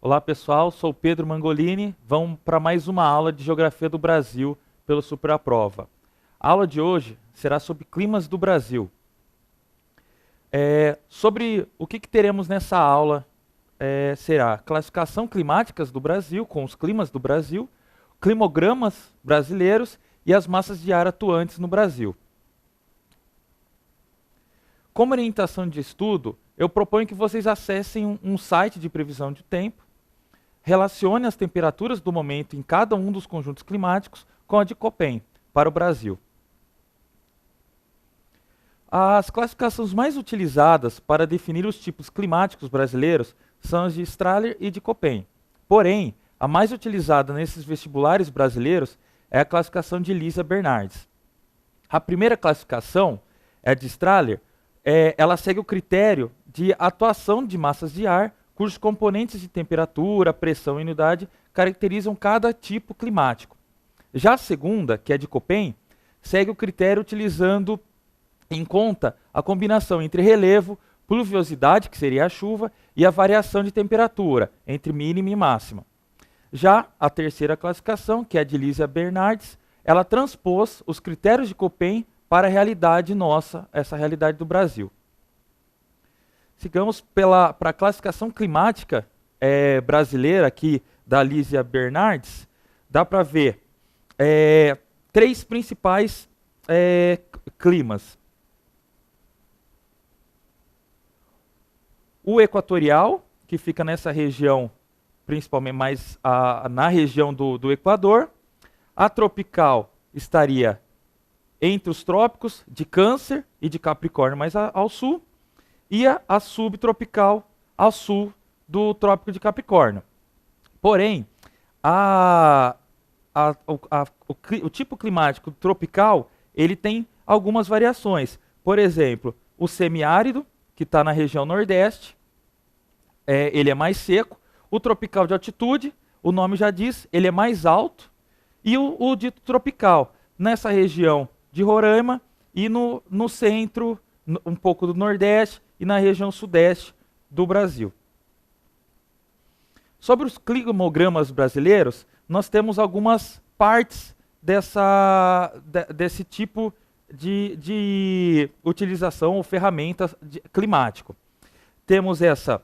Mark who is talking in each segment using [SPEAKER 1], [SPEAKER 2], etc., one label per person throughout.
[SPEAKER 1] Olá pessoal, sou Pedro Mangolini. Vamos para mais uma aula de Geografia do Brasil pelo Superaprova. A aula de hoje será sobre climas do Brasil. Sobre o que teremos nessa aula será classificação climáticas do Brasil, com os climas do Brasil, climogramas brasileiros e as massas de ar atuantes no Brasil. Como orientação de estudo, eu proponho que vocês acessem um site de previsão de tempo, relacione as temperaturas do momento em cada um dos conjuntos climáticos com a de Köppen para o Brasil. As classificações mais utilizadas para definir os tipos climáticos brasileiros são as de Strahler e de Köppen. Porém, a mais utilizada nesses vestibulares brasileiros é a classificação de Lisa-Bernardes. A primeira classificação, a de Strahler, ela segue o critério de atuação de massas de ar cujos componentes de temperatura, pressão e umidade caracterizam cada tipo climático. Já a segunda, que é de Köppen, segue o critério utilizando em conta a combinação entre relevo, pluviosidade, que seria a chuva, e a variação de temperatura, entre mínima e máxima. Já a terceira classificação, que é a de Lisa-Bernardes, ela transpôs os critérios de Köppen para a realidade nossa, essa realidade do Brasil. Sigamos para a classificação climática brasileira aqui da Lisa-Bernardes. Dá para ver três principais climas. O equatorial, que fica nessa região, principalmente mais na região do Equador. A tropical estaria entre os trópicos de Câncer e de Capricórnio mais ao sul. E a subtropical ao sul do Trópico de Capricórnio. Porém, o tipo climático tropical ele tem algumas variações. Por exemplo, o semiárido, que está na região nordeste, ele é mais seco. O tropical de altitude, o nome já diz, ele é mais alto. E o dito tropical, nessa região de Roraima e no centro, um pouco do nordeste, e na região sudeste do Brasil. Sobre os climogramas brasileiros, nós temos algumas partes desse tipo de utilização ou ferramenta climático. Temos essa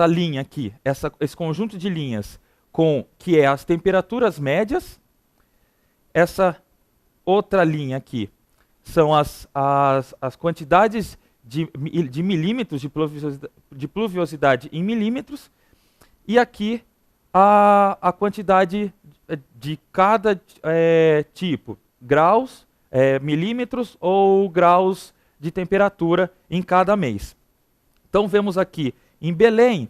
[SPEAKER 1] linha aqui, esse conjunto de linhas, que é as temperaturas médias. Essa outra linha aqui são as quantidades de milímetros de pluviosidade em milímetros, e aqui a quantidade de cada tipo, graus, milímetros ou graus de temperatura em cada mês. Então vemos aqui, em Belém,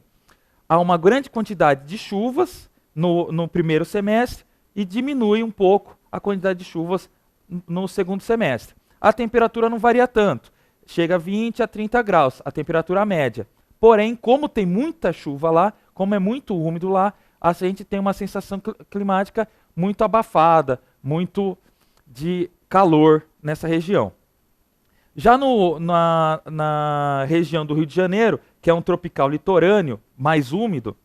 [SPEAKER 1] há uma grande quantidade de chuvas no primeiro semestre e diminui um pouco a quantidade de chuvas no segundo semestre. A temperatura não varia tanto. Chega a 20 a 30 graus, a temperatura média. Porém, como tem muita chuva lá, como é muito úmido lá, a gente tem uma sensação climática muito abafada, muito de calor nessa região. Já na região do Rio de Janeiro, que é um tropical litorâneo, mais úmido,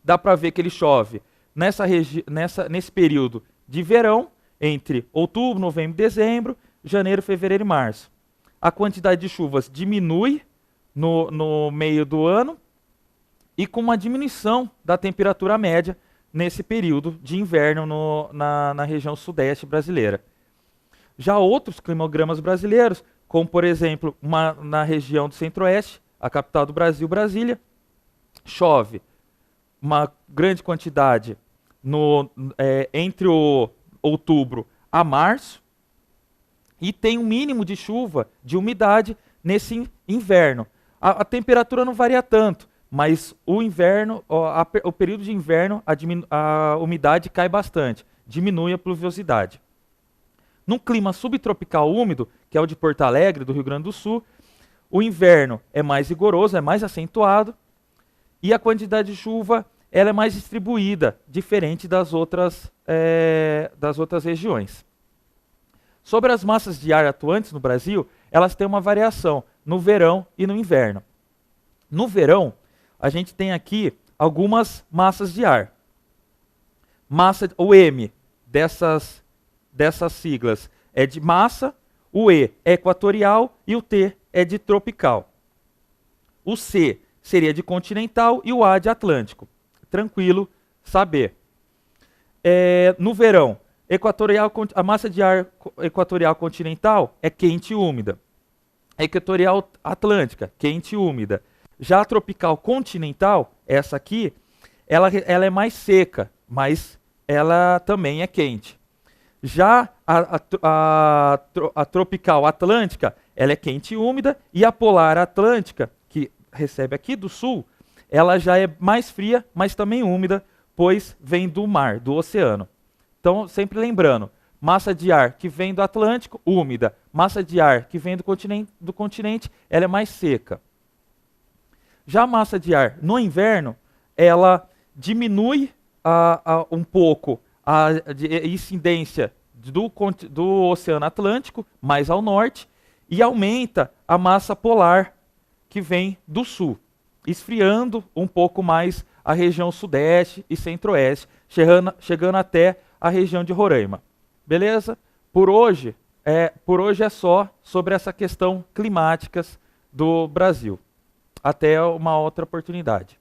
[SPEAKER 1] dá para ver que ele chove nesse período de verão, entre outubro, novembro e dezembro, janeiro, fevereiro e março. A quantidade de chuvas diminui no meio do ano e com uma diminuição da temperatura média nesse período de inverno na região sudeste brasileira. Já outros climogramas brasileiros, como por exemplo na região do centro-oeste, a capital do Brasil, Brasília, chove uma grande quantidade entre outubro a março, e tem um mínimo de chuva, de umidade, nesse inverno. A temperatura não varia tanto, mas o período de inverno, a umidade cai bastante, diminui a pluviosidade. Num clima subtropical úmido, que é o de Porto Alegre, do Rio Grande do Sul, o inverno é mais rigoroso, é mais acentuado, e a quantidade de chuva ela é mais distribuída, diferente das outras regiões. Sobre as massas de ar atuantes no Brasil, elas têm uma variação no verão e no inverno. No verão, a gente tem aqui algumas massas de ar. O M dessas siglas é de massa, o E é equatorial e o T é de tropical. O C seria de continental e o A de atlântico. Tranquilo saber. No verão, a massa de ar equatorial continental é quente e úmida. A equatorial atlântica, quente e úmida. Já a tropical continental, essa aqui, ela é mais seca, mas ela também é quente. Já a tropical atlântica, ela é quente e úmida, e a polar atlântica, que recebe aqui do sul, ela já é mais fria, mas também úmida, pois vem do mar, do oceano. Então, sempre lembrando, massa de ar que vem do Atlântico, úmida. Massa de ar que vem do continente, ela é mais seca. Já a massa de ar no inverno, ela diminui um pouco a incidência do Oceano Atlântico, mais ao norte, e aumenta a massa polar que vem do sul, esfriando um pouco mais a região sudeste e centro-oeste, chegando até a região de Roraima. Beleza? Por hoje é só sobre essa questão climáticas do Brasil. Até uma outra oportunidade.